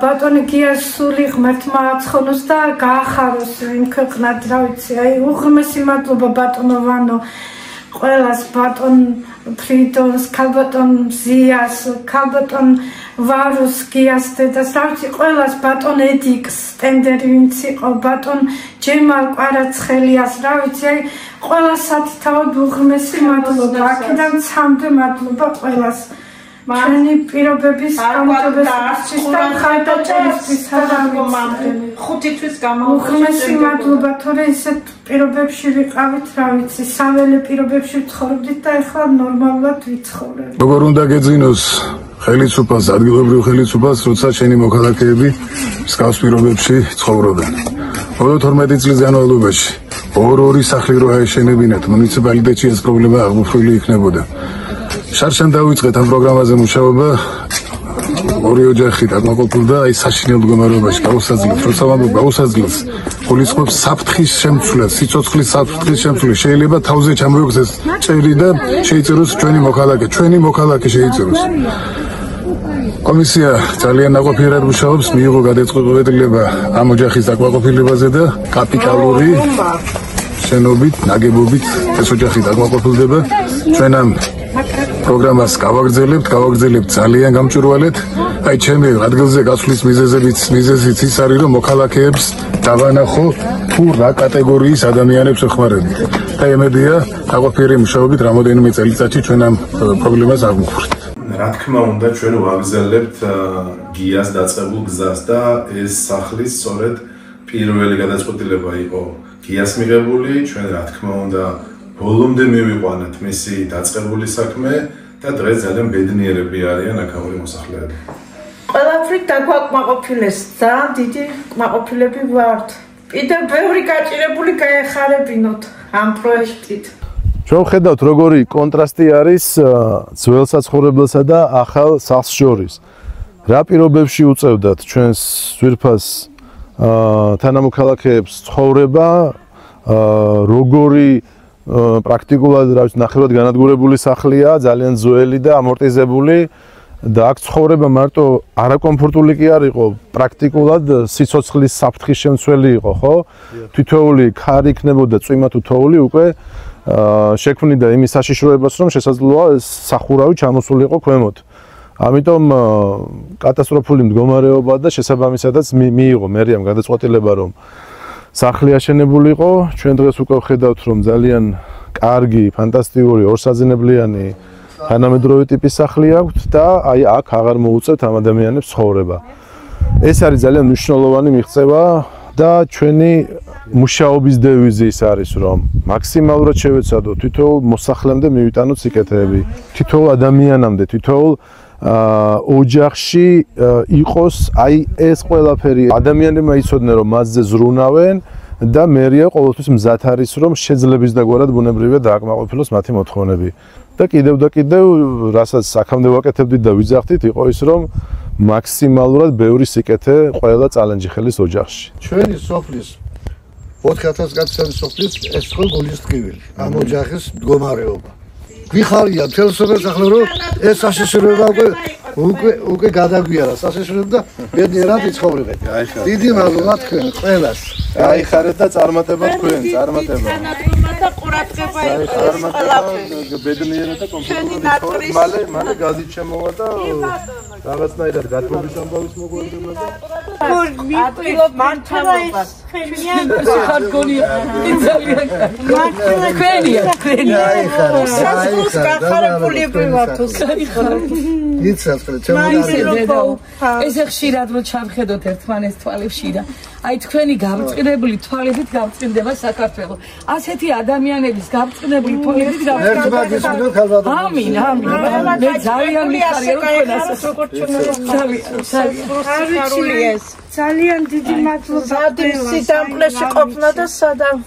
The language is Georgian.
ბატონი გიასული ღმერთმა აცხონოს და გაახაროს იმ ქვეყნად, რა ვიცი, აი უღრმესი მადლობა ბატონო ვანო, ყველას ბატონ ფრიდონს, ქალბატონ ზიას, ქალბატონ ვარუს გიას დედას, რა ვიცი, ყველას ბატონ ედიქს ტენდერი ვინც იყო, ბატონ ჯემალ კვარაცხელიას, რა ვიცი, აი ყველასად თავად უღრმესი მადლობა, აქედან ცამდე მადლობა ყველას. ჩვენი პირობების გამარჯვებისთვის და მხარდაჭერისთვის ხუთი თვის უღრმესი მადლობა, თორე ისეთ პირობებში ვიყავით, რა ვიცი, საველე პირობებში ვცხოვრობდით და ეხლა ნორმალურად ვიცხოვრობთ. როგორ უნდა გეძინოს ხელისუფალს, ადგილობრივ ხელისუფალს, როცა შენი მოქალაქეები მსგავს პირობებში ცხოვრობენ. 12 წლის განმავლობაში ორი სახლი რო აეშენებინათ, მუნიციპალიტეტში ეს პრობლემა აღმოფხვრილი იქნებოდა. შარშან დავიწყეთ ამ პროგრამაზე მუშაობა, ორი ოჯახი დაკმაყოფილდა აი საშინელ მდგომარეობაში გაუსაძლებს, როცა ვამბობ გაუსაძლებს, გულისხმობს საფრთხის შემცვლას, სიცოცხლის საფრთხის შემცვლას. შეიძლება თავზე ჩამოიქცეს წერი და შეიწეროს ჩვენი მოქალაქე შეიწეროს. კომისია ძალიან ნაყოფიერად მუშაობს, მიიღო გადაწყვეტილება ამ ოჯახის დაკმაყოფილებაზე და კაპიტალური შენობით, ნაგებობით ეს ოჯახი დაკმაყოფილდება. ჩვენ ამ პროგრამას გავაგრძელებთ ძალიან გამჭვირვალედ. აი ჩემი ადგილზე გასვლის მიზეზიც ის არის, რომ მოქალაქეებს დავანახო თუ რა კატეგორიის ადამიანებს ეხმარებით. და ემედია ნაყოფიერი მუშაობით რამოდენიმე წელიწადში ჩვენ ამ პრობლემას აღმოვხვრით. რა თქმა უნდა, ჩვენ ვაგრძელებთ გიას დაწყებულ გზას და ეს სახლის სწორედ პირველი გადაწყვეტილება იყო გიას მიღებული. ჩვენ რა თქმა უნდა ბოლომდე მივიყვანეთ მისი დაწყებული საქმე და დღეს ძალიან ბედნიერები არიან აქაური მოსახლეები. ყველაფრით დაგვაკმაყოფილეს, ძალიან დიდი კმაყოფილები ვართ. კიდევ ბევრი გაჭირებული გაეხარებინოთ ამ პროექტით. ჩვენ ვხედავთ როგორი კონტრასტი არის ძველ საცხოვრებელსა და ახალ სახლს შორის. რა პირობებში უწევდათ ჩვენს ძვირფას თანამოქალაქეებს ცხოვრება, როგორი პრაქტიკულად რა ვიცი ნახევრად განადგურებული სახლია, ძალიან ძველი და ამორტიზებული და აქ ცხოვრება მარტო არაკომფორტული კი არ იყო, პრაქტიკულად სიცოცხლის საფრთხის შემცველი იყო, ხო? თითოეული ქარი იქნებოდა წვიმა თუ თოვლი უკვე შექმნიდა იმის საშიშროებას, რომ შესაძლოა სახურავი ჩამოსულიყო ქვემოთ. ამიტომ კატასტროფული მდგომარეობა და შესაბამისადაც მიიღო მერიამ გადაწყვეტილება, რომ სახლი აშენებულიყო. ჩვენ დღეს უკვე ვხედავთ, რომ ძალიან კარგი, ფანტასტიკური, ორსაძინებლიანი თანამედროვე ტიპის სახლი აქვთ და აი აქ აღარ მოუწევთ ამ ადამიანებს ცხოვრება. ეს არის ძალიან მნიშვნელოვანი მიღწევა და ჩვენი მუშაობის დევიზი ის არის, რომ მაქსიმალურად შევეცადოთ თითოეულ მოსახლემდე მივიტანოთ სიკეთეები, თითოეულ ადამიანამდე, თითოეულ ოჯახში იყოს აი ეს ყველაფერი. ადამიანებმა იცოდნენ, რომ მასზე ზრუნავენ და მერია ყოველთვის მზად არის, რომ შეძლების დაგვარად ბუნებრივია დააკმაყოფილოს მათი მოთხოვნები. და კიდევ, რასაც აქამდე ვაკეთებდით და ვიძახდით, იყო ის, რომ მაქსიმალურად ბევრი სიკეთე ყველა წალენჯიხელის ოჯახში. ჩვენი სოფლის 4000 კაცის სოფლის ეს ხო გულის ტკივილი. ამ ოჯახის მდგომარეობა. გვიხარია მთელ სოფელსახლე, რომ ეს საშიშროება უკვე გადაგვიარა საშიშროება და ბედნიერად იცხოვრებენ. დიდი მადლობა თქვენ ყველას. გაიხარეთ და წარმატება თქვენ, წარმატება. და ყურადღება ბედნიერად და კომფორტულად მალე გაზით შემოვა და რაღაცნაირად გათბობის ამბავის მოგვარდება და მარტვილობ მართლობას თქვენიან ხარგონია თქვენია გახარებულები ვართ ესე ხშირად რომ ჩავხედოთ ერთმანეს თვალებში და აი თქვენი გაბრწყინებული თვალებით გაბრწყინდება საქართველო. ასეთი ადამიანების გაბრწყინებული თვალებით გაბრწყინდება. ამინ. მე ძალიან მიხარია რომ თქვენ ასე ძალიან დიდი მადლობა. სადაც სიდამკლეში ყოფნა და სადაც